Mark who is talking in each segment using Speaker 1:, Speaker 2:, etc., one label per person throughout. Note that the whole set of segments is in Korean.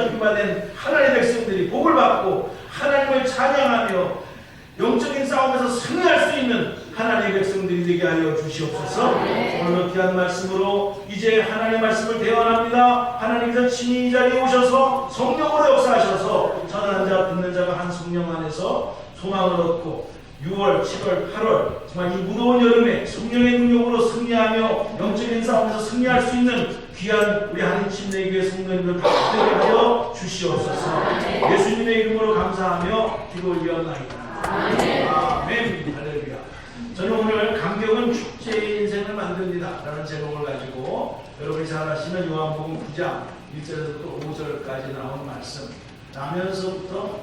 Speaker 1: 잡힌 하나님의 백성들이 복을 받고 하나님을 찬양하며 영적인 싸움에서 승리할 수 있는 하나님의 백성들이 되게 하여 주시옵소서. 오늘 귀한 말씀으로 이제 하나님의 말씀을 대언합니다. 하나님께서 친히 이 자리에 오셔서 성령으로 역사하셔서 전하는 자 듣는 자가 한 성령 안에서 소망을 얻고 6월, 7월, 8월 정말 이 무더운 여름에 성령의 능력으로 승리하며 영적인 싸움에서 승리할 수 있는 귀한 우리 하나님 침례교회 성도님들 다 되게 하여 주시옵소서. 예수님의 이름으로 감사하며 기도 올려나이다. 아멘. 할렐루야. 저는 오늘 감격은 축제의 인생을 만듭니다 라는 제목을 가지고 여러분이 잘 아시는 요한복음 9장 1절에서부터 5절까지 나온 말씀, 나면서부터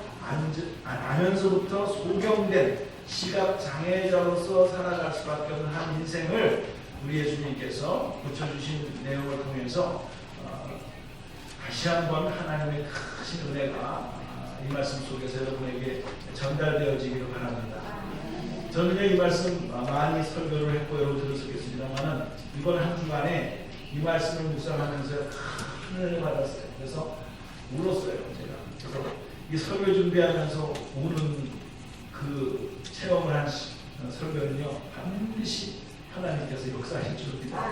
Speaker 1: 소경된 시각장애자로서 살아갈 수밖에 없는 한 인생을 우리 예수님께서 고쳐주신 내용을 통해서 다시 한번 하나님의 크신 은혜가 이 말씀 속에서 여러분에게 전달되어지기를 바랍니다. 저는 이 말씀 많이 설교를 했고 여러분 들으셨겠습니다만 이번 한 주간에 이 말씀을 묵상하면서 큰 은혜를 받았어요. 그래서 울었어요. 제가. 그래서 이 설교 준비하면서 우는 그 체험을 한 설교는요 반드시 하나님께서 역사하실 줄입니다.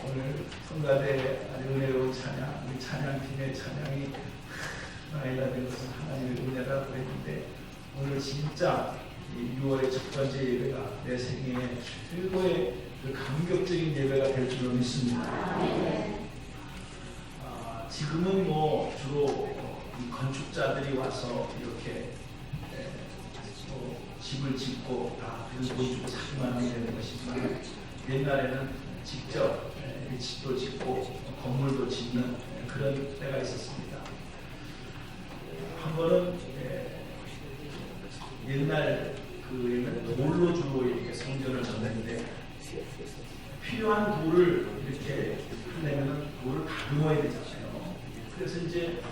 Speaker 1: 오늘 성가대 은혜로운 찬양, 우리 찬양팀의 찬양이 나이가 된 것은 하나님의 은혜라고 했는데 오늘 진짜 이 6월의 첫 번째 예배가 내 생애의 최고의 그 감격적인 예배가 될 줄로 믿습니다. 지금은 뭐 주로 이 건축자들이 와서 이렇게 집을 짓고 다 돈 주고 사기만 하면 되는 것이지만 옛날에는 직접 집도 짓고 건물도 짓는 그런 때가 있었습니다. 한 번은 옛날 돌로 주로 이렇게 성전을 졌는데 필요한 돌을 이렇게 하려면 돌을 다듬어야 되잖아요. 그래서 이제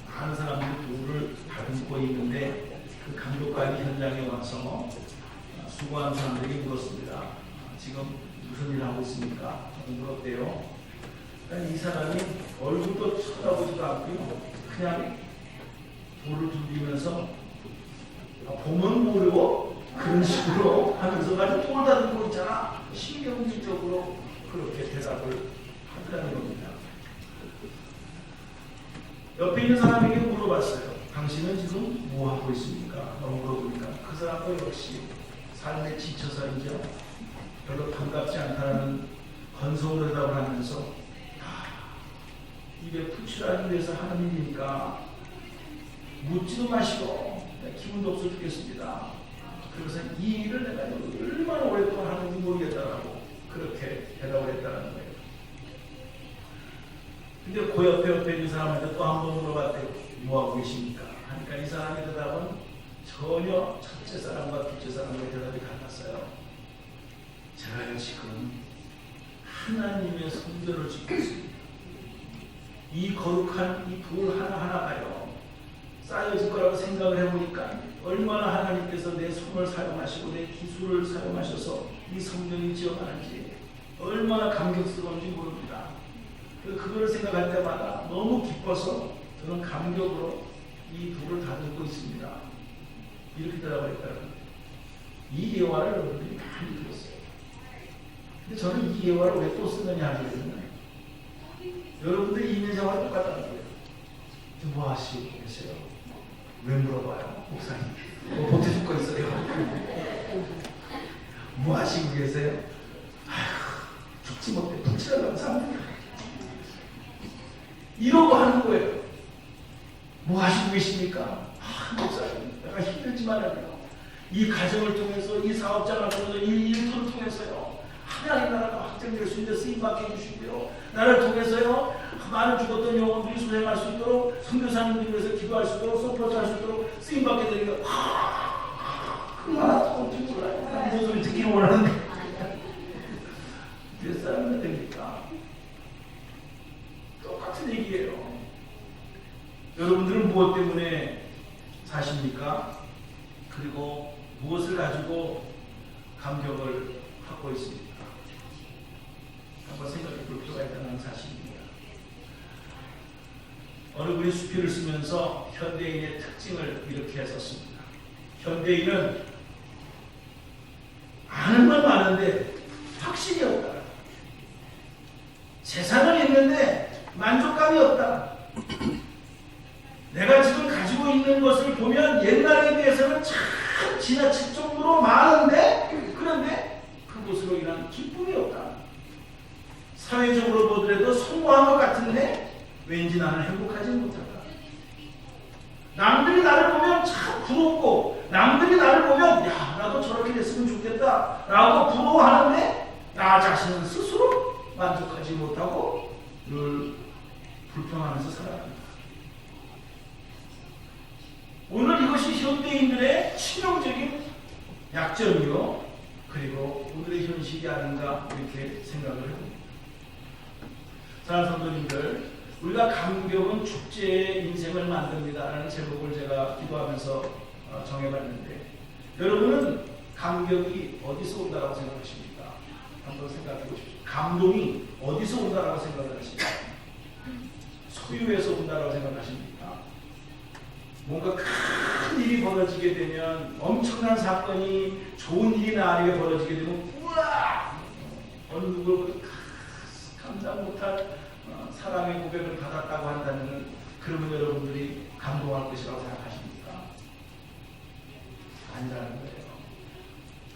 Speaker 1: 많은 사람들이 돌을 다듬고 있는데 그 감독관이 현장에 와서 수고하는 사람들에게 물었습니다. 지금 무슨 일을 하고 있습니까? 물었대요. 그러니까 이 사람이 얼굴도 쳐다보지도 않고요. 그냥 돌을 두드리면서 보면 모르고 그런 식으로 하면서 아주 돌 다듬고 있잖아. 신경질적으로 그렇게 대답을 하더라는 겁니다. 옆에 있는 사람에게 물어봤어요. 당신은 지금 뭐 하고 있습니까? 물어보니까 그 사람도 역시 삶에 지쳐서인지 별로 반갑지 않다는 건성으로 대답을 하면서 입에 풀칠하기 위해서 하는 일이니까 묻지도 마시고 기분도 없어 죽겠습니다. 그래서 이 일을 내가 얼마나 오랫동안 하는지 모르겠다라고 그렇게 대답을 했다는 거예요. 근데 그 옆에 있는 사람한테 또 한 번 물어봤대요. 뭐 하고 계십니까? 하니까 이 사람의 대답은 전혀 첫째 사람과 둘째 사람의 대답이 달랐어요. 제가 지금 하나님의 성전을 짓고 있습니다. 이 거룩한 이 돌 하나하나가요 쌓여질 거라고 생각을 해보니까 얼마나 하나님께서 내 손을 사용하시고 내 기술을 사용하셔서 이 성전이 지어가는지 얼마나 감격스러운지 모릅니다. 그걸 생각할 때마다 너무 기뻐서 저는 감격으로 이 돌을 다듬고 있습니다. 이렇게 대답했다는 거예요. 이 예화를 여러분들이 많이 들었어요. 근데 저는 이 예화를 왜 또 쓰느냐 하거든요. 여러분들이 있는 생활 똑같다는 거예요. 뭐 하시고 계세요? 왜 물어봐요? 목사님. 보태줄 거 있어요? 뭐 하시고 계세요? 아휴, 죽지 못해. 붙이라고 사람들이. 이러고 하는 거예요. 뭐 하시고 계십니까? 목사님, 내가 힘들지만요. 이 가정을 통해서, 이 사업장을 통해서, 이 일터를 통해서요. 하나님 나라가 확장될 수 있는 쓰임받게 해주시고요. 나를 통해서요. 많은 죽었던 영혼들이 소생할 수 있도록, 선교사님들을 위해서 기도할 수 있도록, 서포트할 수 있도록 쓰임받게 되니까 얼마나 좋은지 몰라요. 난 무슨 소리 듣기를 원하는데 몇 사람이 됩니까? 똑같은 얘기예요. 여러분들은 무엇 때문에 사십니까? 그리고 무엇을 가지고 감격을 하고 있습니까? 한번 생각해 볼 필요가 있다는 사실입니다. 어느 분이 수필을 쓰면서 현대인의 특징을 이렇게 썼습니다. 현대인은 아는 건 많은데 확신이 없다. 재산은 있는데 만족감이 없다. 내가 지금 가지고 있는 것을 보면 옛날에 비해서는 참 지나칠 정도로 많은데, 그런데 그것으로 인한 기쁨이 없다. 사회적으로 보더라도 성공한 것 같은데 왠지 나는 행복하지 못하다. 남들이 나를 보면 참 부럽고, 남들이 나를 보면 야, 나도 저렇게 됐으면 좋겠다 라고 부러워하는데 나 자신은 스스로 만족하지 못하고 늘 불평하면서 살아갑니다. 오늘 이것이 현대인들의 치명적인 약점이요, 그리고 오늘의 현실이 아닌가 이렇게 생각을 해봅니다. 사랑하는 성도님들, 우리가 감격은 축제의 인생을 만듭니다 라는 제목을 제가 기도하면서 정해봤는데, 여러분은 감격이 어디서 온다고 생각하십니까? 한번 생각해 보십시오. 감동이 어디서 온다고 생각을 하십니까? 소유에서 온다고 생각하십니까? 뭔가 큰 일이 벌어지게 되면, 엄청난 사건이, 좋은 일이 나에게 벌어지게 되면 우와! 어느 누구를 감당 못할 사랑의 고백을 받았다고 한다면, 그러면 여러분들이 감동할 것이라고 생각하십니까? 아니라는 거예요.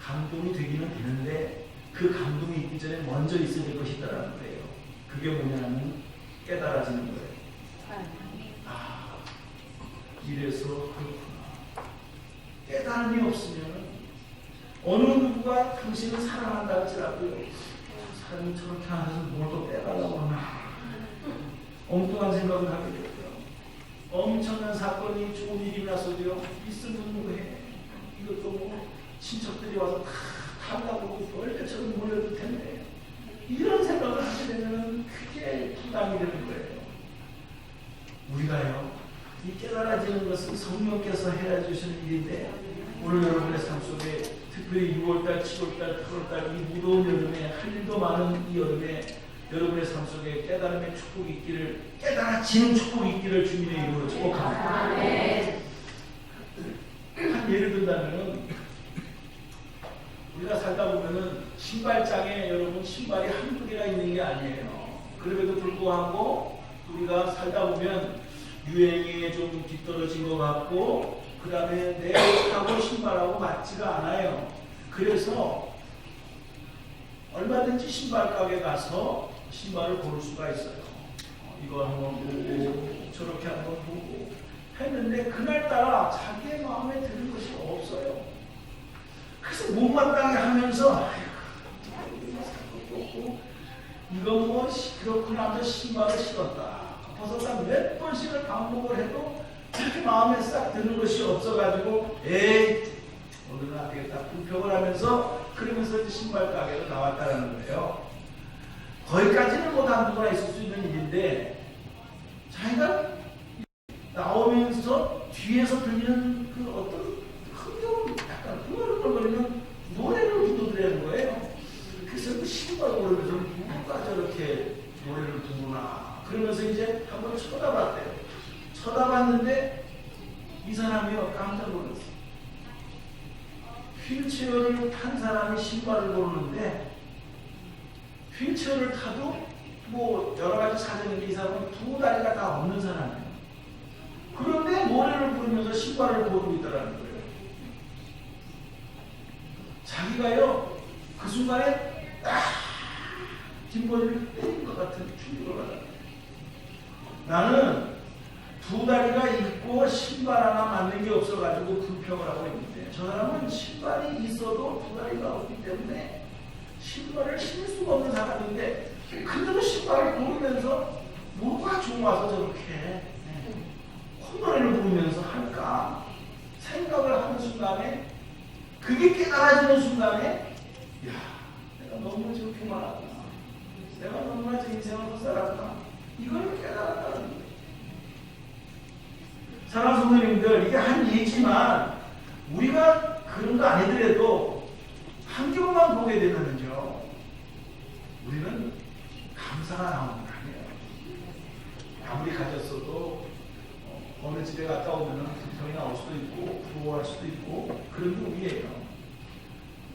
Speaker 1: 감동이 되기는 되는데 그 감동이 있기 전에 먼저 있어야 될 것이 있다는 거예요. 그게 뭐냐면 깨달아지는 거예요. 아, 이래서 그렇구나. 깨달음이 없으면 어느 누구가 당신을 사랑한다 할지라도요, 사람이 저렇게 안 해서 뭘 또 빼가려고 하나, 엉뚱한 생각을 하게 되고요. 엄청난 사건이, 좋은 일이 나서도요, 있으면 뭐해, 이것도 뭐 친척들이 와서 다 타려고 벌떼처럼 몰려들 텐데, 이런 생각을 하게 되면 크게 부담이 되는 거예요. 우리가요, 이 깨달아지는 것은 성령께서 해주시는 일인데, 오늘 여러분의 삶 속에 특별히 6월달, 7월달, 8월달 이 무더운 여름에, 할 일도 많은 이 여름에 여러분의 삶 속에 깨달음의 축복이 있기를, 깨달아지는 축복이 있기를 주님의 이름으로 축복합니다. 한 예를 든다면, 우리가 살다 보면은 신발장에 여러분 신발이 한두 개가 있는 게 아니에요. 그럼에도 불구하고 우리가 살다 보면 유행에 좀 뒤떨어진 것 같고, 그 다음에 내 옷하고 신발하고 맞지가 않아요. 그래서 얼마든지 신발 가게 가서 신발을 고를 수가 있어요. 이거 한번 보고 저렇게 한번 보고 했는데, 그날따라 자기의 마음에 드는 것이 없어요. 그래서 못마땅해 하면서 이거 뭐 그렇구나 하면서 신발을 신었다 벗었다 몇 번씩을 반복을 해도 그렇게 마음에 싹 드는 것이 없어가지고, 에이 오늘은 안 되겠다 불평을 하면서, 그러면서 신발 가게로 나왔다는 거예요. 거기까지는 뭐 누구나 있을 수 있는 일인데, 자기가 나오면서 뒤에서 들리는 그 어떤 흥겨운 약간 흥얼흥얼거리는 노래를 불러드리는 거예요. 그래서 그 신발 고르면서 누가 저렇게 노래를 부르나, 그러면서 이제 한번 쳐다봤대요. 쳐다봤는데 이 사람이요, 깜짝 놀랐어요. 휠체어를 탄 사람이 신발을 고르는데, 휠체어를 타도 뭐 여러 가지 사정인데 이 사람은 두 다리가 다 없는 사람이에요. 그런데 노래를 부르면서 신발을 고르고 있다는 거예요. 자기가요, 그 순간에 딱 뒷머리를 때린 것 같은 충격을 받았어요. 나는 두 다리가 있고 신발 하나 맞는 게 없어가지고 불평을 하고 있는데, 저 사람은 신발이 있어도 두 다리가 없기 때문에 신발을 신을 수가 없는 사람인데, 그래도 신발을 고르면서 뭐가 좋아서 저렇게 콧노래를 부르면서 할까 생각을 하는 순간에, 그게 깨달아지는 순간에, 야, 내가 너무 저렇게 말았구나, 내가 너무나 제 인생을 헛살았구나, 이걸 깨달았다는 거예요. 사랑하는 성도님들, 이게 한 예지만 우리가 그런 거 아니더라도 환경만 보게 되면요, 우리는 감사가 나오는 거 아니에요. 아무리 가졌어도 어느 집에 갔다 오면 불평이 나올 수도 있고 부러워할 수도 있고 그런 게 우리예요.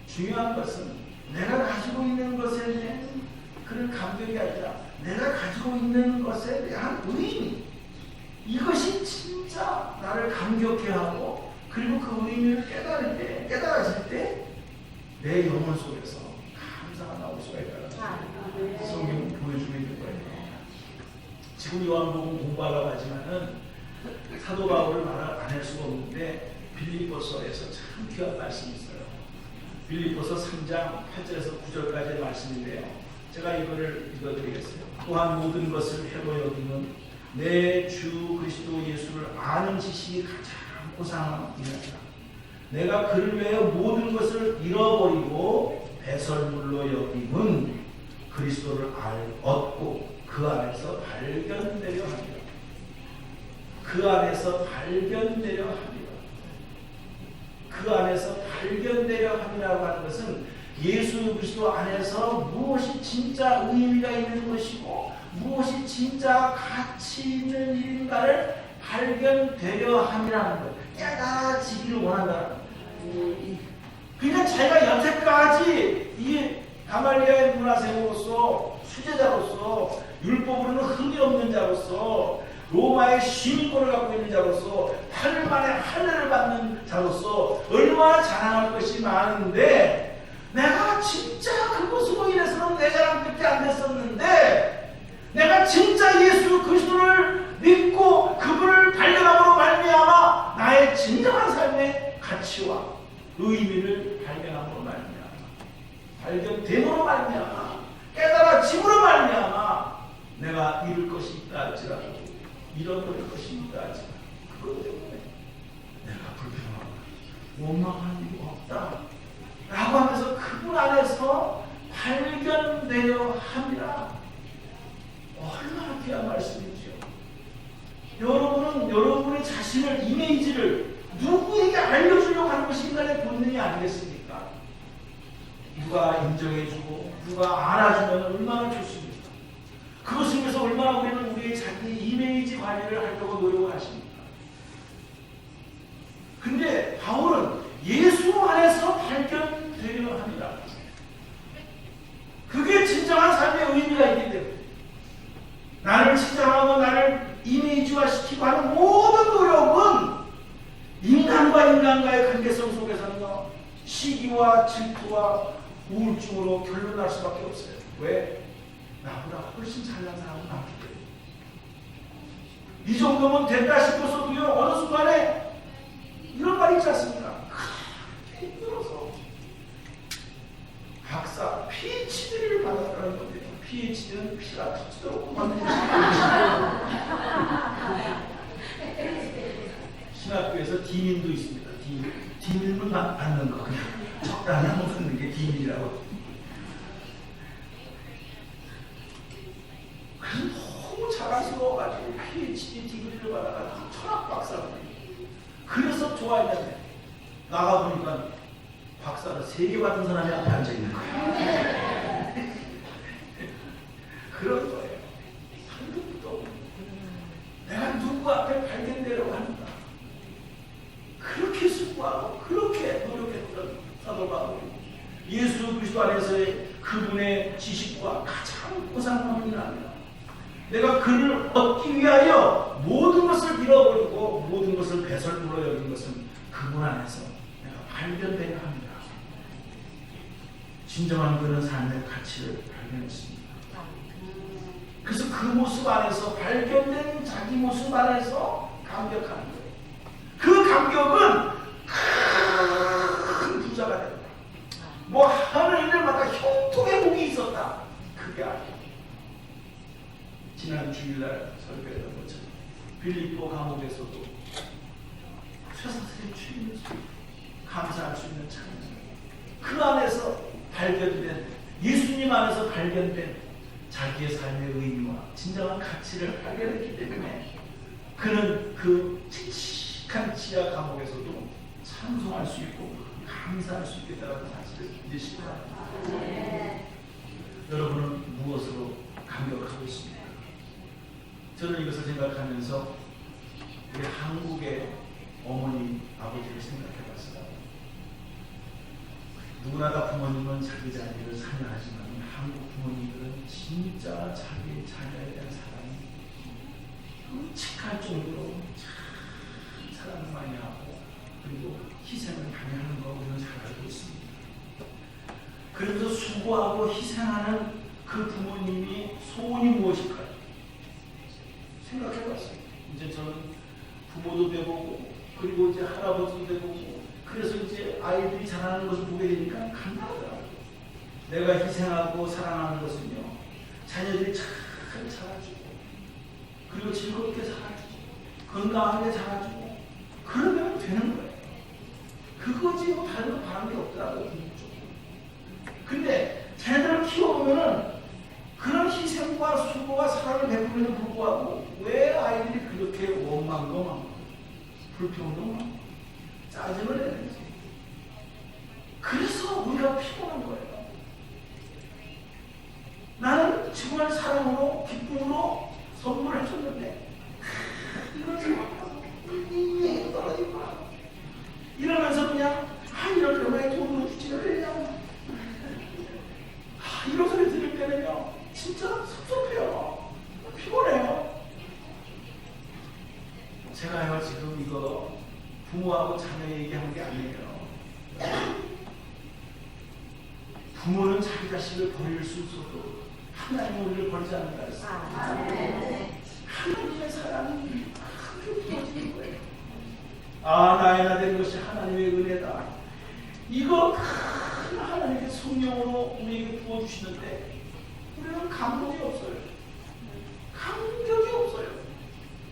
Speaker 1: 중요한 것은 내가 가지고 있는 것에 대한 그런 감격이 아니라 내가 가지고 있는 것에 대한 의미, 이것이 진짜 나를 감격해 하고 그리고 그 의미를 깨달아질 때 내 영혼 속에서 감사가 나올 수가 있다는 성경은 보여주고 있는 거예요. 지금 요한복음 공부하려고 하지만은 사도 바울을 말 안 할 수가 없는데 빌립보서에서 참 귀한 말씀이 있어요. 빌립보서 3장 8절에서 9절까지의 말씀인데요. 제가 이거를 읽어드리겠어요. 또한 모든 것을 회로 여기는 내 주 그리스도 예수를 아는 지식이 가장 고상함이니라. 내가 그를 위하여 모든 것을 잃어버리고 배설물로 여김은 그리스도를 얻고 그 안에서 발견되려 합니다. 그 안에서 발견되려 합니다. 그 안에서 발견되려 함이라고 하는 것은 예수 그리스도 안에서 무엇이 진짜 의미가 있는 것이고 무엇이 진짜 가치 있는 일인가를 발견되려 함이라는 것, 깨달아지기를 원한다는 것. 그러니까 자기가 여태까지 이 가말리아의 문화생으로서 수제자로서 율법으로는 흠이 없는 자로서 로마의 시민권을 갖고 있는 자로서 8일 만에 할례를 받는 자로서 얼마나 자랑할 것이 많은데 내가 진짜 그것으로 인해서는 내 자랑밖에 안 됐었는데 내가 진짜 예수 그리스도를 믿고 그분을 발견함으로 말미암아 나의 진정한 삶의 가치와 의미를 발견함으로 말미암아 발견됨으로 말미암아 깨달아짐으로 말미암아 내가 이룰 것이 있다 할지라도 잃어버릴 것이 있다 할지라도 그것 때문에 내가 불평하고 원망할 이유가 없다 라고 하면서 그분 안에서 발견되려 함이라. 얼마나 귀한 말씀이지요. 여러분은 여러분의 자신을 이미지를 누구에게 알려주려고 하는 것이 인간의 본능이 아니겠습니까? 누가 인정해주고 누가 알아주면 얼마나 좋습니까? 그것을 위해서 얼마나 우리는 우리의 자기 이미지 관리를 하려고 노력을 하십니까? 근데 바울은 예수 안에서 발견되려 합니다. 그게 진정한 삶의 의미가 있기 때문에 나를 치장하고 나를 이미지화시키고 하는 모든 노력은 인간과 인간과의 관계성 속에서는 시기와 질투와 우울증으로 결론날 수밖에 없어요. 왜? 나보다 훨씬 잘난 사람은 많기 때문에. 이 정도면 된다 싶어서도요, 어느 순간에 이런 말이 있지 않습니까? 힘들어서 박사, PhD를 받았다는 건데요. PhD는 피가 터지도록 받는 것입니다. 신학교에서 디민도 있습니다. 디민은 받는 거. 그냥 적당히 한번 쓰는 게 디민이라고. 그래서 너무 자랑스러워가지고 PhD 디그리를 받아가지고 철학 박사가 그래서 좋아했는데 나가보니까 박사를 3개 받은 사람이 앞에 앉아있는 거예요. 그런 거예요. 상급도 내가 누구 앞에 발견되려고 합니다. 그렇게 수고하고 그렇게 노력했던 사도 바울이 예수 그리스도 안에서의 그분의 지식과 가장 고상함이 납니다. 내가 그를 얻기 위하여 모든 것을 잃어버리고 모든 것을 배설물로 여긴 것은 그분 안에서 내가 발견되려 합니다. 진정한 그런 삶의 가치를 발견했습니다. 그래서 그 모습 안에서 발견된 자기 모습 안에서 감격하는 거예요. 그 감격은 큰 부자가 된다. 뭐 하늘일마다 형통의 복이 있었다. 그게 아니에요. 지난 주일날 설교했던 것처럼 빌립보 감옥에서도 쇠사슬이 추임을 감사할 수 있는 찬양, 그 안에서 발견된 예수님 안에서 발견된 자기의 삶의 의미와 진정한 가치를 발견했기 때문에 그는 그 칙칙한 지하 감옥에서도 찬송할 수 있고 감사할 수 있겠다는 사실을 믿으시기 바랍니다. 여러분은 무엇으로 감격하고 있습니까? 저는 이것을 생각하면서 우리 한국의 어머니, 아버지를 생각해봤어요. 누구나 다 부모님은 자기 자녀를 사랑하지만 한국 부모님들은 진짜 자기 자녀에 대한 사랑이 끔찍할 정도로 참 사랑을 많이 하고 그리고 희생을 많이 하는 거 우리는 잘 알고 있습니다. 그래서 수고하고 희생하는 그 부모님이 소원이 무엇일까요? 생각해봤어요. 이제 저는 부모도 되고 그리고 이제 할아버지도 되고 그래서 이제 아이들이 자라는 것을 보게 되니까 감사하더라고요. 내가 희생하고 사랑하는 것은요, 자녀들이 잘 자라주고 그리고 즐겁게 자라주고 건강하게 자라주고 그러면 되는 거예요. 그거지 뭐 다른 거 바라는 게 없더라고요. 근데 자녀들을 키워보면은 그런 희생과 수고와 사랑을 베풀에도 불구하고 왜 아이들이 그렇게 원망도 많고 불평도 많고 짜증을 내는지. 그래서 우리가 피곤한 거예요. 나는 정말 사랑으로 기쁨으로 선물을 해줬는데 이걸 이 떨어지고 이러면서 그냥 이럴 때 왜 돈으로 주지를 그러냐 이런 소리 들을 때는요 진짜 섭섭해요. 피곤해요. 제가요 지금 이거 부모하고 자녀 얘기하는 게 아니에요. 부모는 자기 자식을 버릴 수 있어도 하나님은 우리를 버리지 않는다 했어요. 하나님의 사랑이 크게 부어지는 거예요. 나의 나 된 것이 하나님의 은혜다. 이거 큰 하나님의 성령으로 우리에게 부어주시는데 우리는 감동이 없어요. 감격이 없어요.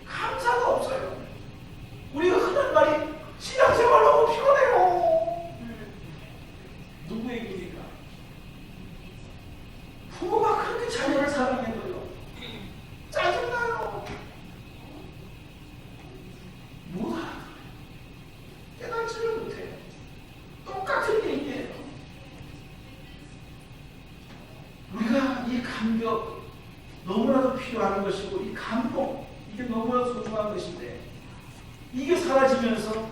Speaker 1: 감사가 없어요. 우리가 흔한 말이 신앙생활 너무 피곤해요. 누구 얘기입니까? 부모가 그렇게 자녀를 사랑해도요 짜증나요. 못 알아들어요. 깨닫지를 못해요. 똑같은 얘기예요. 우리가 이 감격 너무나도 필요한 것이고 이 감동 이게 너무나도 소중한 것인데 이게 사라지면서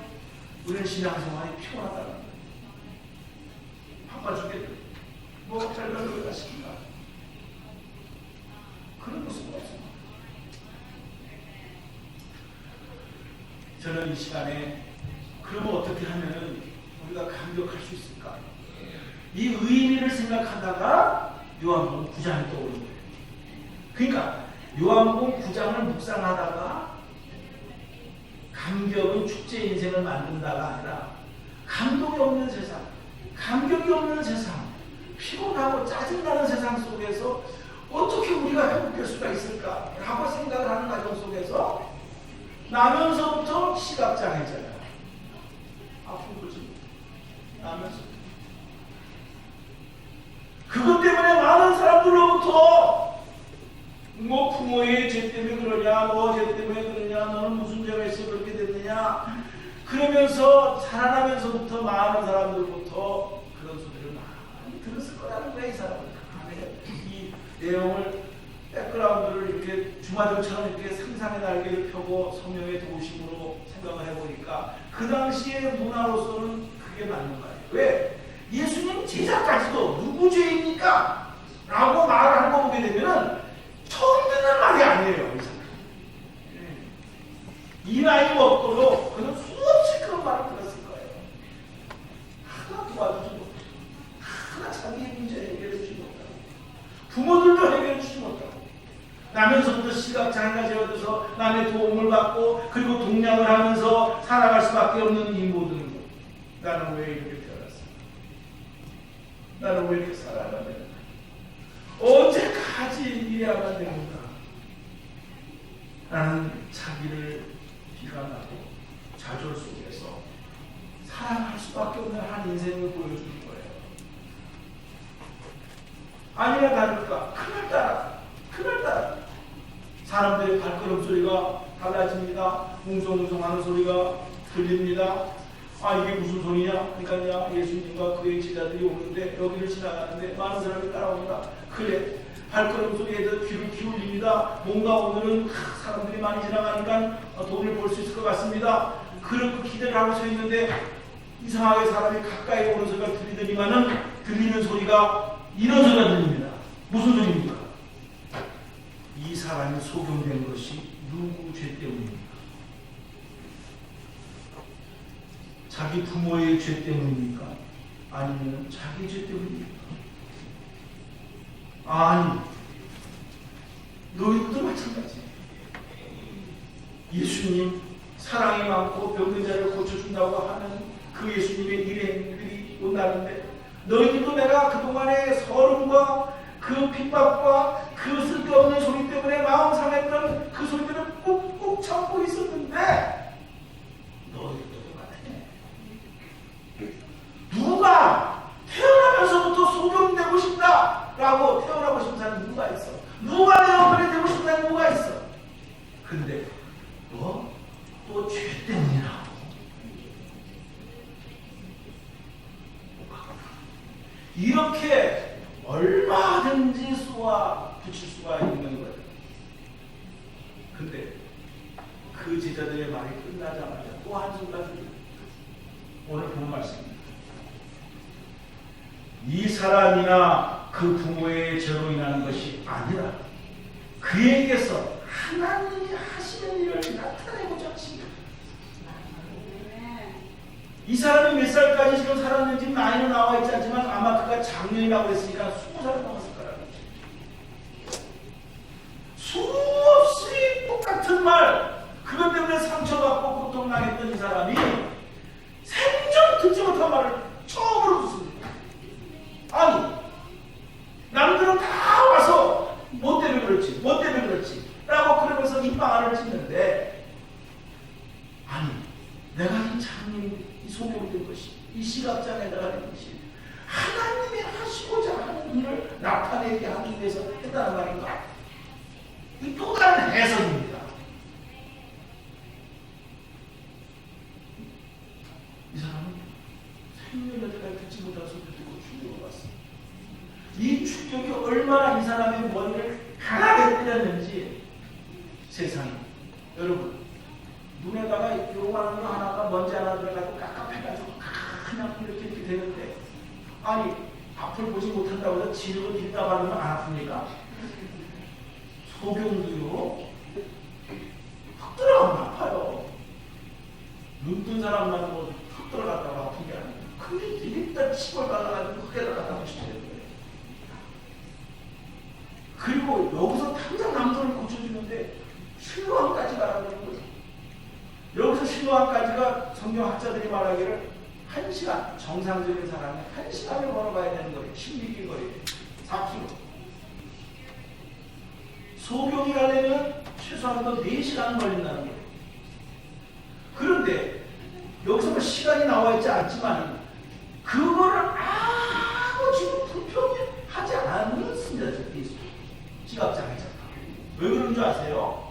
Speaker 1: 우리는 신앙생활이 피곤하다는 거예요. 바빠 죽겠다. 뭐 별별 노래가 시킨다. 그런 모습은 없습니다. 저는 이 시간에 그러면 어떻게 하면 우리가 감격할 수 있을까? 이 의미를 생각하다가 요한복음 9장이 떠오르는 거예요. 그러니까 요한복음 9장을 묵상하다가 감격은 축제 인생을 만든다가 아니라 감동이 없는 세상, 감격이 없는 세상, 피곤하고 짜증나는 세상 속에서 어떻게 우리가 회복될 수가 있을까? 라고 생각을 하는 과정 속에서 나면서부터 시각장애잖아요. 아픈 거지. 나면서. 그것 때문에 많은 사람들로부터 뭐 부모의 죄 때문에 그러냐, 너 죄 때문에 그러냐, 너는 무슨 죄가 있어 그렇게 됐느냐 그러면서 자라나면서부터 많은 사람들부터 그런 소리를 많이 들었을 거라는 거야. 이 사람은 이 내용을 백그라운드를 이렇게 주마등처럼 이렇게 상상의 날개를 펴고 성령의 도우심으로 생각을 해보니까 그 당시의 문화로서는 그게 맞는 거예요. 왜? 예수님 제자까지도 누구 죄입니까? 라고 말하는 거 보게 되면은 처음 듣는 말이 아니에요. 이 사람. 이 나이 먹도록 그는 수없이 그런 말을 들었을 거예요. 하나 도와주지 못하고 하나 자기의 문제 해결해 주지 못하고 부모들도 해결해 주지 못하고 나면서부터 시각장애가 되어서 남의 도움을 받고 그리고 동냥을 하면서 살아갈 수밖에 없는 이 모든 것. 나는 왜 이렇게 태어났어? 나는 왜 이렇게 살아야 되는가? 언제까지 이래야만 되는가? 나는 자기를 비관하고 좌절 속에서 살아갈 수밖에 없는 한 인생을 보여주는 거예요. 아니나 다를까? 그날따라 사람들의 발걸음 소리가 달라집니다. 웅성웅성하는 소리가 들립니다. 이게 무슨 소리냐? 그러니까 예수님과 그의 제자들이 오는데 여기를 지나가는데 많은 사람이 따라옵니다. 그래 발걸음 소리에도 귀를 기울입니다. 뭔가 오늘은 사람들이 많이 지나가니까 돈을 벌 수 있을 것 같습니다. 그렇게 기대를 하고 서 있는데 이상하게 사람이 가까이 오는 소리가 들리더니만은 들리는 소리가 이런 소리가 들립니다. 무슨 소리입니까? 이 사람이 소경된 것이 누구 죄 때문입니까? 자기 부모의 죄 때문입니까? 아니면 자기 죄 때문입니까? 아니, 너희들도 마찬가지. 예수님 사랑이 많고 병든 자를 고쳐준다고 하는 그 예수님의 일행들이 온다는데 너희들도 내가 그동안의 서름과 그 핍박과 그 쓸데없는 소리 때문에 마음 상했던 그 소리들을 꾹꾹 참고 있었는데 너희들도 똑같아. 누가 태어나면서부터 소경되고 싶다라고 태어나고 싶은 사람이 누가 있어? 누가 내 어머니 되고 싶다는 누가 있어? 근데 너 또 죄 때문이라고. 이렇게 얼마든지 쏘아 붙일 수가 있는 거예요. 근데 그 제자들의 말이 끝나자마자 또 한숨가 들립니다. 오늘 본 말씀입니다. 이 사람이나 그 부모의 죄로 인하는 것이 아니라 그에게서 하나님이 하시는 일을 나타내고자 하십니다. 이 사람이 몇 살까지 지금 살았는지 나이는 나와 있지 않지만 아마 그가 작년이라고 했으니까 20살 넘었을 거라는 거죠. 수없이 똑같은 말, 그것 때문에 상처받고 고통당했던 이 사람이 생전 듣지 못한 말을 처음으로 듣습니다. 아니, 남들은 다 와서 뭐 때문에 그렇지 라고 그러면서 이 방안을 짓는데, 아니, 내가 이 장님, 이 소경된 것이, 이 시각장애가 된 것이 하나님이 하시고자 하는 일을 나타내게 하기 위해서 했다는 말인가? 이 또 다른 해석입니다. 이 사람은 생명 여태까지 듣지 못한 소리를 듣고 충격을 받습니다. 이 충격이 얼마나 이 사람의 머리를 강하게 때렸는지 세상에, 여러분, 눈에다가 요만한 거 하나가 먼지 하나 들어가고 깝깝해가지고 그냥 이렇게 되는데, 아니, 앞을 보지 못한다고 해서 지르고 뒷다 바르면 안 아픕니까? 소경도요, 흙 들어가면 아파요. 눈 뜬 사람만 흙 들어갔다가 아픈 게 아니에요. 근데 일단 치골 발라가지고 흙에다가 갖다 붙여야 돼요. 그리고 여기서 당장 남들을 고쳐주는데 실로암까지 가라는 거예요. 여기서 실로암까지가 성경학자들이 말하기를 1시간, 정상적인 사람이 1시간을 걸어가야 되는 거예요. 16일 거리에 4km. 소경이 가려면 최소한도 4시간 걸린다는 거예요. 그런데 여기서 뭐 시간이 나와 있지 않지만 그거를 아무 지금 불편하지 않습니다. 지각장애자가. 왜 그런 줄 아세요?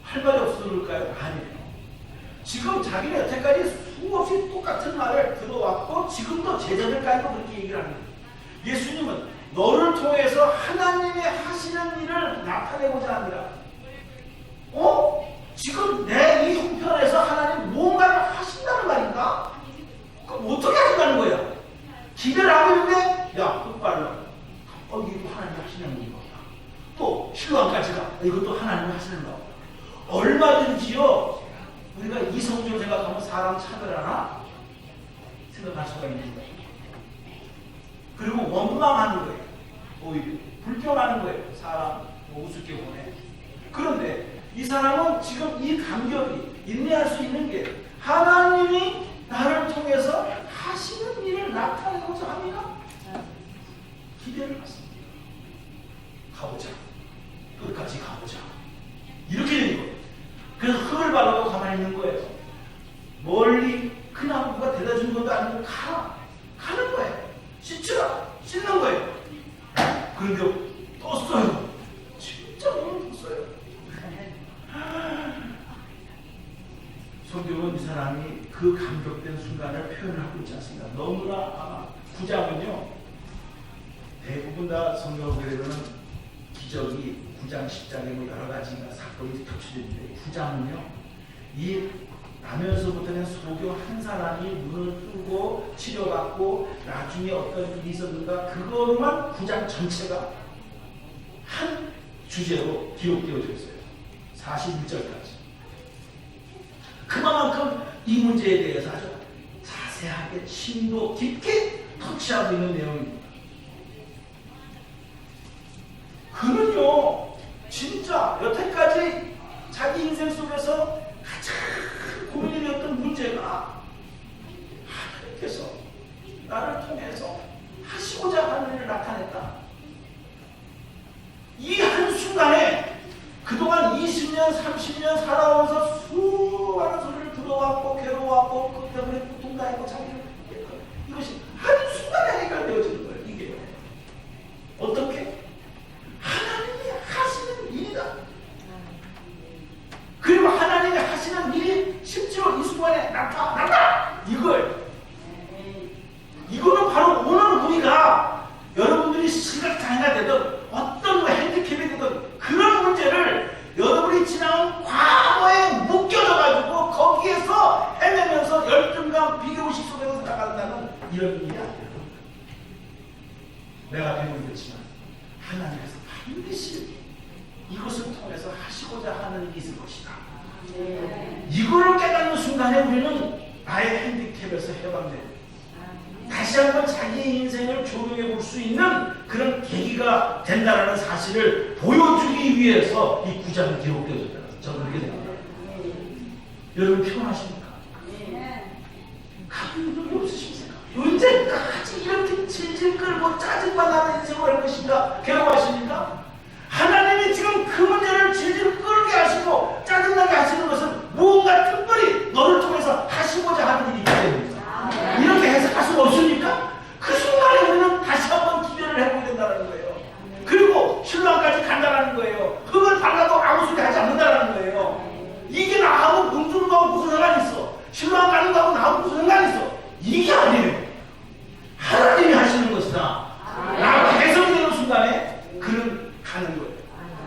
Speaker 1: 할 말이 없어서 그럴까요? 아니에요. 지금 자기는 여태까지 수없이 똑같은 말을 들어왔고 지금도 제자들까지도 그렇게 얘기를 합니다. 예수님은 너를 통해서 하나님의 하시는 일을 나타내고자 합니다. 지금 내 이 형편에서 하나님 뭔가를 하신다는 말인가? 그럼 어떻게 하신다는 거야? 기대를 하고 있는데 야, 똑바로 이것도 하나님 하시는 건가? 또 실로암까지가 이것도 하나님 하시는 건가? 얼마든지요, 우리가 이성적으로 생각하면 사람 차별하나 생각할 수가 있는 거예요. 그리고 원망하는 거예요. 오히려 불평하는 거예요. 사람 우습게 보내. 그런데 이 사람은 지금 이 감격이 인내할 수 있는 게 하나님이 나를 통해서 하시는 일을 나타내고자 합니다. 기대를 갖습니다. 가보자. 끝까지 가보자. 이렇게 되는 거예요. 그래서 흙을 바르고 가만히 있는 거예요. 멀리 큰 나무가 대다 주는 것도 아니고 가는 거예요. 씻는 거예요. 그런데 떴어요. 진짜 너무 떴어요. 성경은 이 사람이 그 감격된 순간을 표현하고 있지 않습니다. 너무나 아마 9장은요, 대부분 기적이 9장 10장에 뭐 여러 가지가 사건이 겹쳐지는데 9장은요 이 나면서부터는 소경 한 사람이 눈을 뜨고 치료받고 나중에 어떤 일이 있었는가 그것만 9장 전체가 한 주제로 기록되어져 있어요. 41절까지. 그만큼 이 문제에 대해서 아주 자세하게 심도 깊게 터치하고 있는 내용입니다. 그는요 진짜 여태까지 자기 인생 속에서 가장 고민이 되었던 문제가 하나님께서 나를 통해서 하시고자 하는 일을 나타냈다. 이 한순간에 그동안 20년 30년 살아오면서 수많은 소리를 들어왔고 괴로워왔고 그것 때문에 고통당했고 자기를 이것이 한순간에 해결되어지는 거예요. 이게 어떻게? 하나님이 하시는 일이다. 그리고 하나님이 하시는 일이 실제로 이 순간에 나타난다. 이거는 바로 오늘 우리가 여러분들이 시각장애가 되든 어떤 핸디캡이 되든 그런 문제를 여러분이 지나온 과거에 묶여져가지고 거기에서 헤매면서 열등감 비교의식 속에서 살아간다는 이런 일이 아니에요. 내가 배우겠지만 하나님께서 반드시 이것을 통해서 하시고자 하는 일이 있을 것이다. 이거를 깨닫는 순간에 우리는 나의 핸디캡에서 해방됩니다. 다시 한번 자기의 인생을 조명해 볼 수 있는 그런 계기가 된다는 사실을 보여주기 위해서 이 9장이 기록되어졌다. 저는 그렇게 생각합니다. 여러분 피곤하십니까? 가본 적이 없으십니까? 언제까지 이렇게 질질 끌고 짜증만 나는 인생을 할 것인가? 괴로워하십니까? 하나님이 지금 그 문제를 질질 끌게 하시고 짜증나게 하시는 것은 무언가 특별히 너를 통해서 하시고자 하는 일이 있기 때문입니다. 이렇게 해석할 수는 없습니까? 그 순간에 우리는 다시 한번 기대를 해보게 된다는 거예요. 그리고 신랑까지 간다는 거예요. 흙을 발라도 아무 소리 하지 않는다는 거예요. 이게 나하고 문주는 거하고 무슨 상관이 있어? 신랑 가는 거하고 나하고 무슨 상관이 있어? 이게 아니에요. 하나님이 하시는 것이다. 나하고 해석되는 순간에 그는 가는 거예요.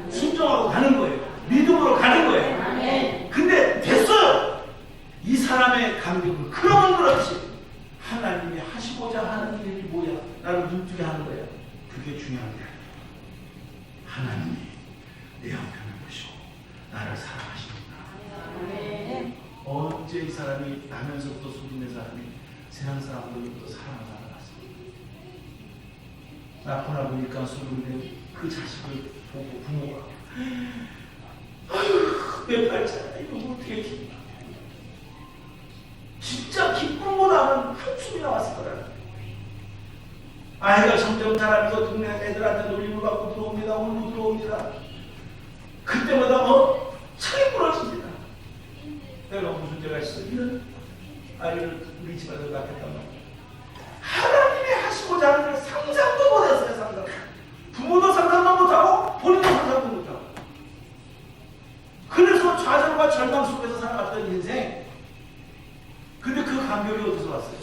Speaker 1: 순종하고 가는 거예요. 믿음으로 가는 거예요. 근데 됐어요. 이 사람의 감격은 그러면 그렇지. 하나님이 하시고자 하는 일이 뭐야? 나를 눈뜨게 하는 거예요. 그게 중요한 게 아니에요. 하나님이 내 형편을 보시고 나를 사랑하시는구나. 언제 이 사람이 나면서부터 속임의 사람이 세상 사람들로부터 사랑을 받아갔습니다. 낳고 나보니까 속임의 그 자식을 보고 부모가 아유 내 발자가 이거 어떻게 기쁘다. 진짜 기쁨보다는 한숨이 나왔을 거라는 거예요. 아이가 점점 자라면서 동네 애들한테 놀림을 받고 들어옵니다. 울고 들어옵니다. 그때마다 창이 부러집니다. 내가 무슨 죄가 있어? 이런 아이를 우리 집에서 낳겠단 말이야. 하나님이 하시고자 하는 걸 상상도 못했어요. 상상. 부모도 상상도 못하고 본인도 상상도 못하고. 그래서 좌절과 절망 속에서 살아갔던 인생. 근데 그 감격이 어디서 왔어요?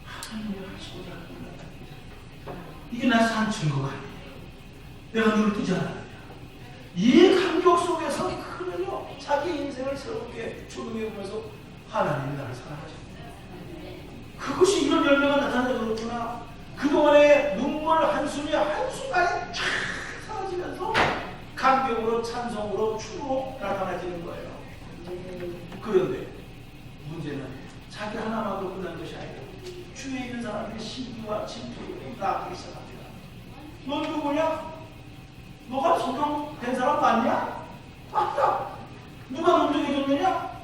Speaker 1: 하나님이 하시고자 하는 것. 이게 나 산 증거가 아니에요. 내가 눈을 뜨지 않았느냐. 이 감격 속에서 그는요 자기 인생을 새롭게 조명해보면서 하나님이 나를 사랑하십니다. 그것이 이런 열매가 나타나졌구나. 그동안의 눈물 한숨이 한순간에 쫙 사라지면서 감격으로 찬송으로 춤으로 나타나지는 거예요. 그런데 문제는 자기 하나만으로 끝난 것이 아니라 주위에 있는 사람들의 시기와 질투로 나아가기 시작합니다. 넌 누구냐? 너가 소경된 사람 맞냐? 맞다. 누가 눈뜨게줬느냐?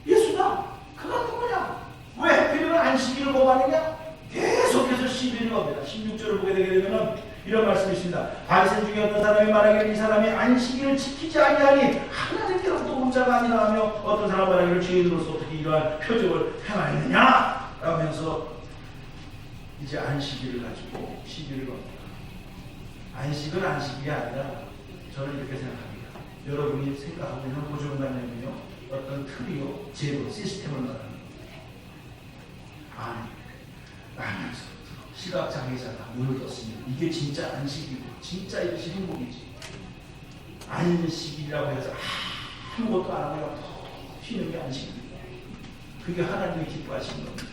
Speaker 1: 예수다. 그가 누구냐? 왜 하필이면 안식일을 거부하느냐? 계속해서 시비를 겁니다. 16절을 보게 되게 되면 이런 말씀이 있습니다. 바리새인 중에 어떤 사람이 말하기를 이 사람이 안식일을 지키지 아니하니 하나님께로부터 온 자가 아니라 하며 어떤 사람 말하기를 죄인으로서 어떻게 이러한 표적을 행하느냐 라면서 이제 안식일을 가지고 시비를 겁니다. 안식은 안식이 아니라 저는 이렇게 생각합니다. 여러분이 생각하고 있는 고정관념이요 어떤 틀이요 제도 시스템을 말하는 거예요. 아니 나면서부터 시각장애자가 눈을 떴으면 이게 진짜 안식이고 진짜 이것이 행복이지. 안식이라고 해서 아무것도 안 하고 쉬는 게 안식입니다. 그게 하나님이 기뻐하시는 겁니다.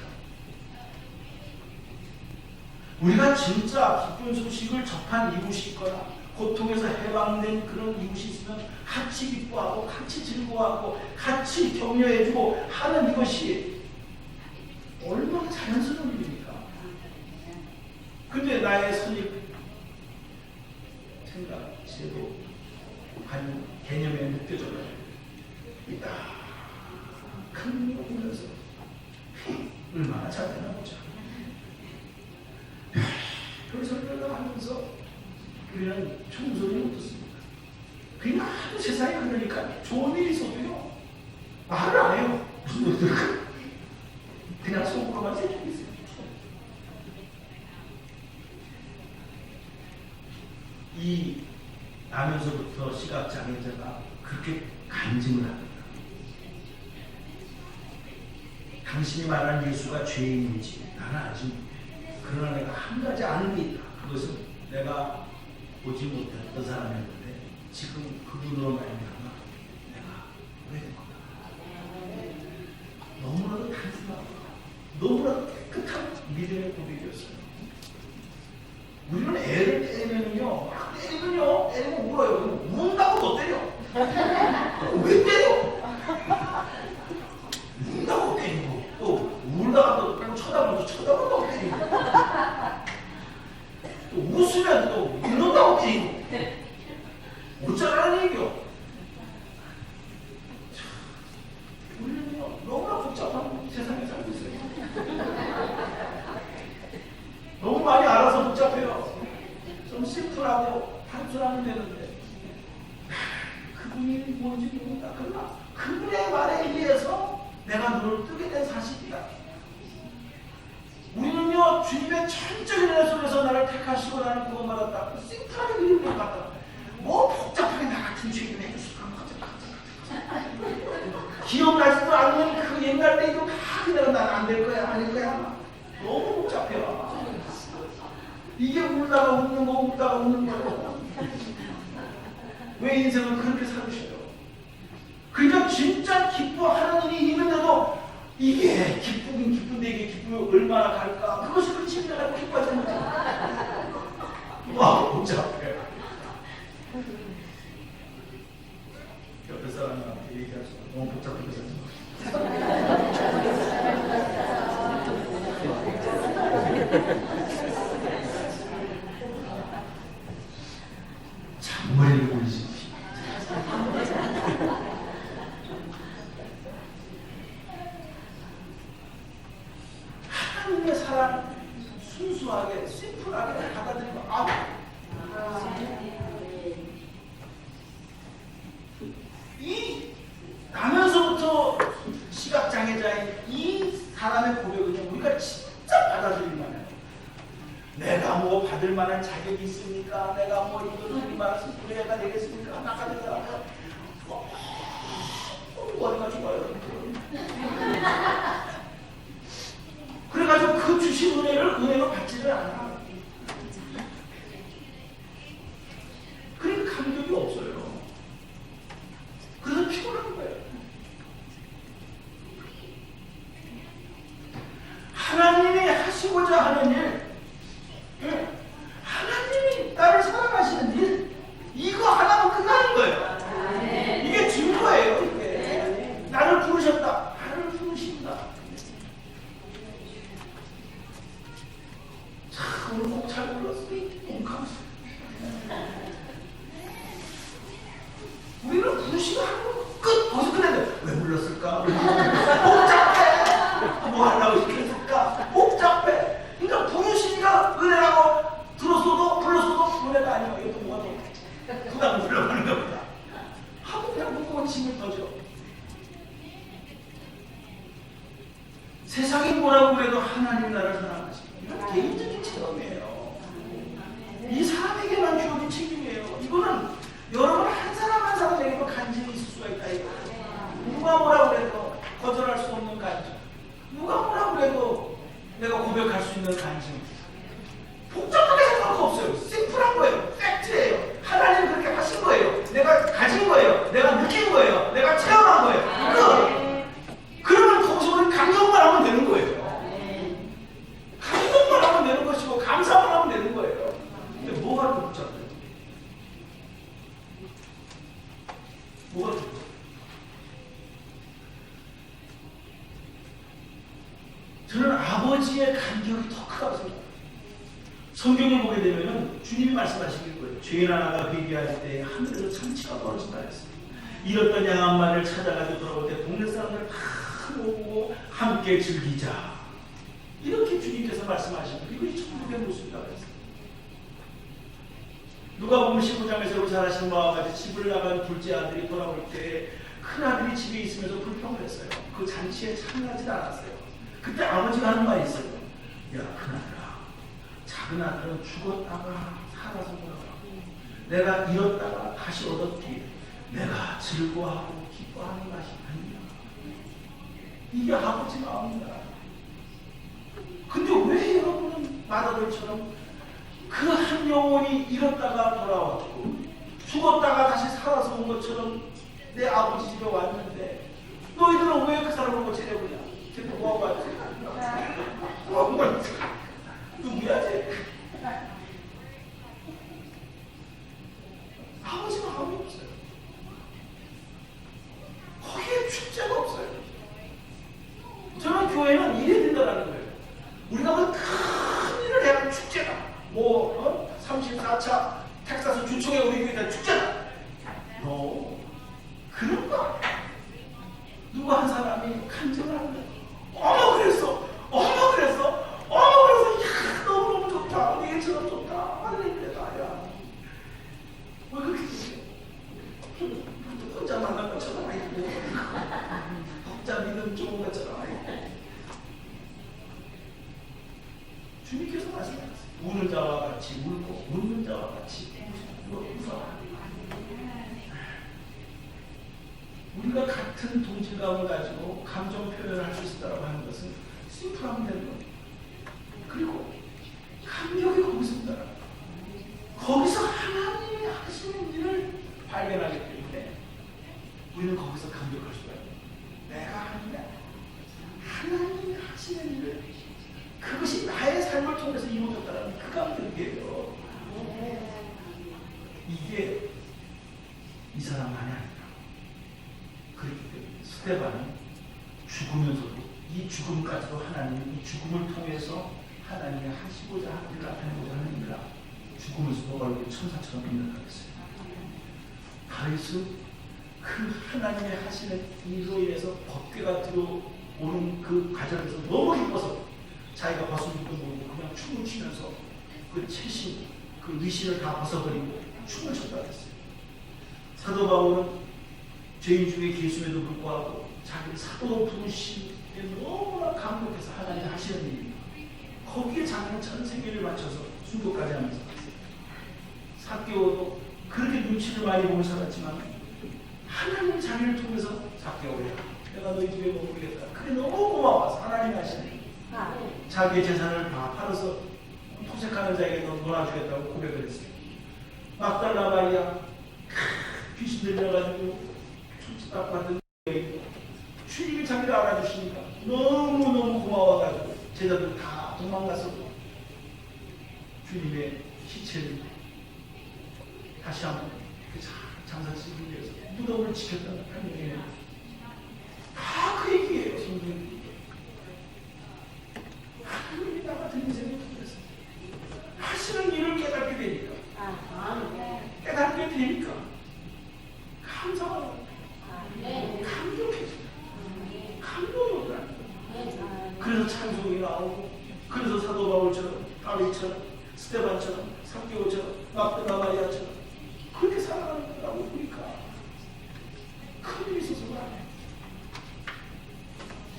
Speaker 1: 우리가 진짜 기쁜 소식을 접한 이웃이 있거나 고통에서 해방된 그런 이웃이 있으면 같이 기뻐하고 같이 즐거워하고 같이 격려해주고 하는 이것이 얼마나 자연스러운 일입니까? 근데 나의 선입 생각, 제도, 아니 개념에 느껴져요. 큰 일을 보면서 얼마나 잘 되나 보자. 그 설명을 하면서 우리는 총소리를 못듣습니다. 그냥 하도 세상에 그러니까 좋은 일이 있어도요 말을 안 해요. 무슨 일들까? 그냥 속으로만 세주고 있어요. 이 나면서부터 시각장애자가 그렇게 간증을 합니다. 당신이 말한 예수가 죄인인지 나는 아직 못해. 그러나 내가 한 가지 아는 게 있다. 그것은 내가 보지 못했던 사람이었는데 지금 그분으로 말미암아 내가 오래 된 거다. 너무나도 단순하고 너무나도 깨끗한 믿음의 고백이었어요. 우리는 애를 때리면요, 때리면 울어요. 운다고 못 때려. 왜 때려? 운다고 때리고 또 울다가 또 쳐다본다고 때리고 또 웃으면 또 웃는다고 때리고 어쩌라는 얘기요. 우리는요 너무나 복잡한 세상에 살고 있어요. 너무 많이 알아서 복잡해요. 좀 심플하고 단순하면 되는데 그분이 뭔지 모른다. 그러나 그분의 말에 의해서 내가 눈을 뜨게 된 사실이다. 우리는요 주님의 천적인 은혜 속에서 나를 택하시고 나는 구원받았다. 심플하게 믿는 것 같다. 뭐 복잡하게 나 같은 죄인을 해주실까? 기억나지도 않는 그 옛날 때 이거 다 그냥 나는 안 될 거야 아닐 거야. 너무 복잡해요. 이게 울다가 웃는 거 웃다가 웃는 거예요. 왜 인생을 그렇게 살으셔요? 그러니까 진짜 기뻐하는 일이 있는데도 이게 기쁘긴 기쁜데 이게 기쁨이 얼마나 갈까? 그것이 그렇지 내가 기뻐하지 못해. 와 복잡해. 옆에 사람한테 얘기하죠. 너무 복잡하게 살지 잔머리를 굴리지 하나님의 사랑 순수하게 심플하게 받아들이고 이 나면서부터 시각장애자인 이 사람의 고백은요 우리가 진짜 받아들일만 해요. 내가 뭐 받을 만한 자격이 있습니까? 내가 뭐 이걸 우리 말씀 구해가 되겠습니까? 나가자. 머리가 좋아요. 그래가지고 그 주신 은혜로 받지를 않아. 그러니까 감격이 없어요. 그래서 피곤한 거예요. 하나님이 하시고자 하는 일, 하나님이 나를 사랑하시는 일, 이거 하나만 끝나는 거예요. 이게 증거예요. 이게 나를 부르셨다. 나를 부르신다. 참 오늘 꼭 잘 불렀어. 너무 감사합니다. 우리는 부르시고 하고 끝 벌써 끝냈는데 왜 불렀을까? 복잡해. 뭐 하려고 시켰을까? 복잡해. 그러니까 부르시니까 은혜라고 들었어도 불렀어도 은혜가 아니고 이것도 뭐가 더 부담 불러가는 겁니다. 하도 그냥 무거운 짐을 떠죠. 세상이 뭐라고 그래도 하나님 나를 사랑하시고 이건 개인적인 체험이에요. 이 사람에게만 주어진 책임이에요. 이거는 여러분 한 사람 한 사람에게도 간증이 있을 수가 있다. 이거. 누가 뭐라고 그래도 거절할 수 없는 간증. 누가 뭐라고 그래도 내가 고백할 수 있는 간증. 뭐가 복잡해요? 뭐가 복잡해요? 저는 아버지의 간격이 더 크다고 생각합니다. 성경을 보게 되면 주님이 말씀하시길 거예요. 죄인 하나가 회개할 때 하늘에서 잔치가 벌어진다 했어요. 잃었던 양 한 마리를 찾아가지고 돌아올 때 동네 사람들 다 모으고 함께 즐기자. 이렇게 주님께서 말씀하시는 이것이 천국의 모습이라고 했어요. 누가복음 19장에서 우리 잘 아시는 바와 같이 집을 나간 둘째 아들이 돌아올 때 큰아들이 집에 있으면서 불평을 했어요. 그 잔치에 참여하지 않았어요. 그때 아버지가 하는 말이 있어요. 야, 큰아들아, 작은 아들은 죽었다가 살아서 돌아가고 내가 잃었다가 다시 얻었기에 내가 즐거워하고 기뻐하는 것이 아니냐. 이게 아버지 마음이다. 근데 왜 여러분은 마다들처럼 그 한 영혼이 잃었다가 돌아왔고 죽었다가 다시 살아서 온 것처럼 내 아버지 집에 왔는데 너희들은 왜 그 사람을 못 찾아보냐? 걔 뭐하고 왔지? 뭐하고 왔지? 누구야 쟤? 아버지 마음이 없어요. 거기에 축제가 없어요. 저는 교회는 이래야 된다는 거예요. 우리가 뭐 큰 일을 해야 축제다. 34차 텍사스 주총에 우리 교회가 축제다. 그런 거 아니야. 누가 한 사람이 간증을 하는 거야. 어머 그랬어. 야, 너무너무 좋다. 내 예처럼 좋다. 하늘님이다. 야. 왜 그렇게 생각해? 혼자 만난 것처럼 아니고 혼자 믿음 좋은 것처럼 아니고 주님께서 말씀하셨어요. 우는 자와 같이 울고 웃는 자와 같이 웃어라. 우리가 같은 동질감을 가지고 감정 표현을 할 수 있다고 하는 것은 심플하면 되는 겁니다. 그리고 감격이 거기서 온다라. 거기서 하나님이 하시는 일을 발견하기 때문에 우리는 거기서 감격할 수가 있어요. 내가 하는 게 아니라 하나님이 하시는 일을 그것이 나의 삶을 통해서 이루어졌다는 그 감격이에요. 이게 이 사람만이 아니다. 그렇기 때문에 스데반은 죽으면서도 이 죽음까지도 하나님이 이 죽음을 통해서 하나님이 하시고자 하는 일 나타내고자 하는 일이라 죽으면서도 얼굴이 천사처럼 빛나가겠어요. 다윗은 그 하나님이 하시는 일로 인해서 법궤가 들어오는 그 과정에서 너무 기뻐서 자기가 벗은 것도 모르고 그냥 춤을 추면서 그 채신, 그 위신을 다 벗어버리고 춤을 췄다고 했어요. 사도 바울은 죄인 중에 계심에도 불구하고 자기를 사도로 부르신 게 너무나 감격해서 하나님이 하시는 일입니다. 거기에 자기는 전 세계를 맞춰서 순교까지 하면서 갔어요. 삭개오도 그렇게 눈치를 많이 보고 살았지만 하나님 자기를 통해서 삭개오야, 내가 너희 집에 머무르겠다. 그게 너무 고마워서 하나님 하시는 일. 자기의 재산을 다 팔아서 토색하는 자에게 놀아주겠다고 고백을 했어요. 막달라 마리아 귀신 들려가지고 딱 받은 주님이 자기를 알아주시니까 너무너무 고마워가지고 제자들 다 도망가서 주님의 시체를 다시 한번 장사치기 위해서 무덤을 지켰다는 한얘기예요. 다 그 얘기예요. 성경이. 하나님이 나 같은 인생을 통해서 하시는 일을 깨닫게 되니까 깨닫게 되니까 감사하고 감격해져요. 감동이 오더라고요. 그래서 찬송이 나오고 그래서 사도 바울처럼 다윗처럼 스데반처럼 삭개오처럼 막달라 마리아처럼 그렇게 살아가는 거라고 보니까 큰 일이 있어서가 아니에요.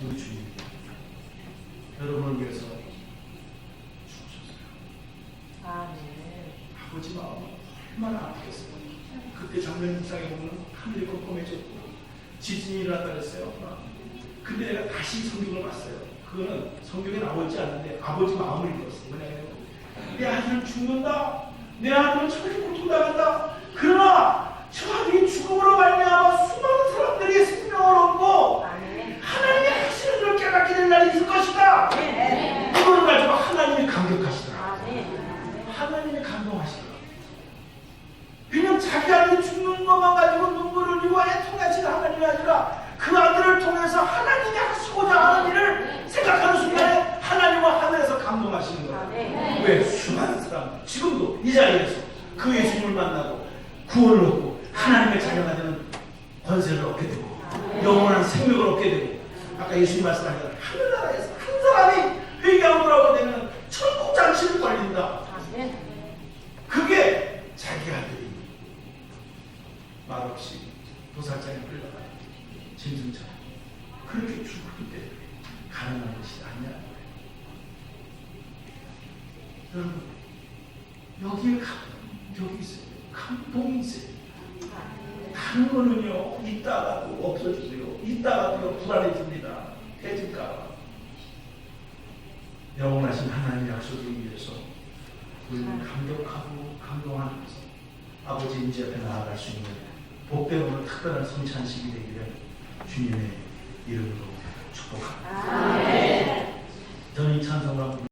Speaker 1: 우리 주님 여러분을 위해서 죽으셨어요. 아버지 마음 얼마나 아프겠어요. 그때 장면 일상에 보면 하늘이 컴컴해졌고 지진이 일어났다 그랬어요. 근데 내가 다시 성경을 봤어요. 그거는 성경에 나오지 않는데 아버지 마음을 읽었어요. 뭐냐면 내 아들은 죽는다. 내 아들은 저렇게 고통당한다. 그러나 저 아들이 죽음으로 말미암아 수많은 사람들이 생명을 얻고 하나님이 하시는 일을 깨닫게 될 날이 있을 것이다. 그걸 가지고 하나님이 감격하시더라. 하나님이 감동하시더라. 왜 수많은 사람 지금도 이 자리에서 그 예수님을 만나고 구원을 얻고 하나님의 자녀가 되는 권세를 얻게 되고 영원한 생명을 얻게 되고 아까 예수님 말씀하신 하늘나라에서 한 사람이 회개하고 돌아오게 되면 천국 잔치를 벌린다. 그게 자기 아들이 말없이 도살장에 끌려가 짐승처럼 그렇게 죽을 때 가능한 것이 아니야. 여러분 여기에 여기 있어요. 감동이 있어요. 다른 거는요 있다가도 없어지고요. 있다가도 불안해집니다. 깨질까. 영원하신 하나님의 약속을 위해서 우리는 감격하고 감동하면서 아버지 임재 앞에 나아갈 수 있는 복된 오늘 특별한 성찬식이 되기를 주님의 이름으로 축복합니다. 저는 이 찬송과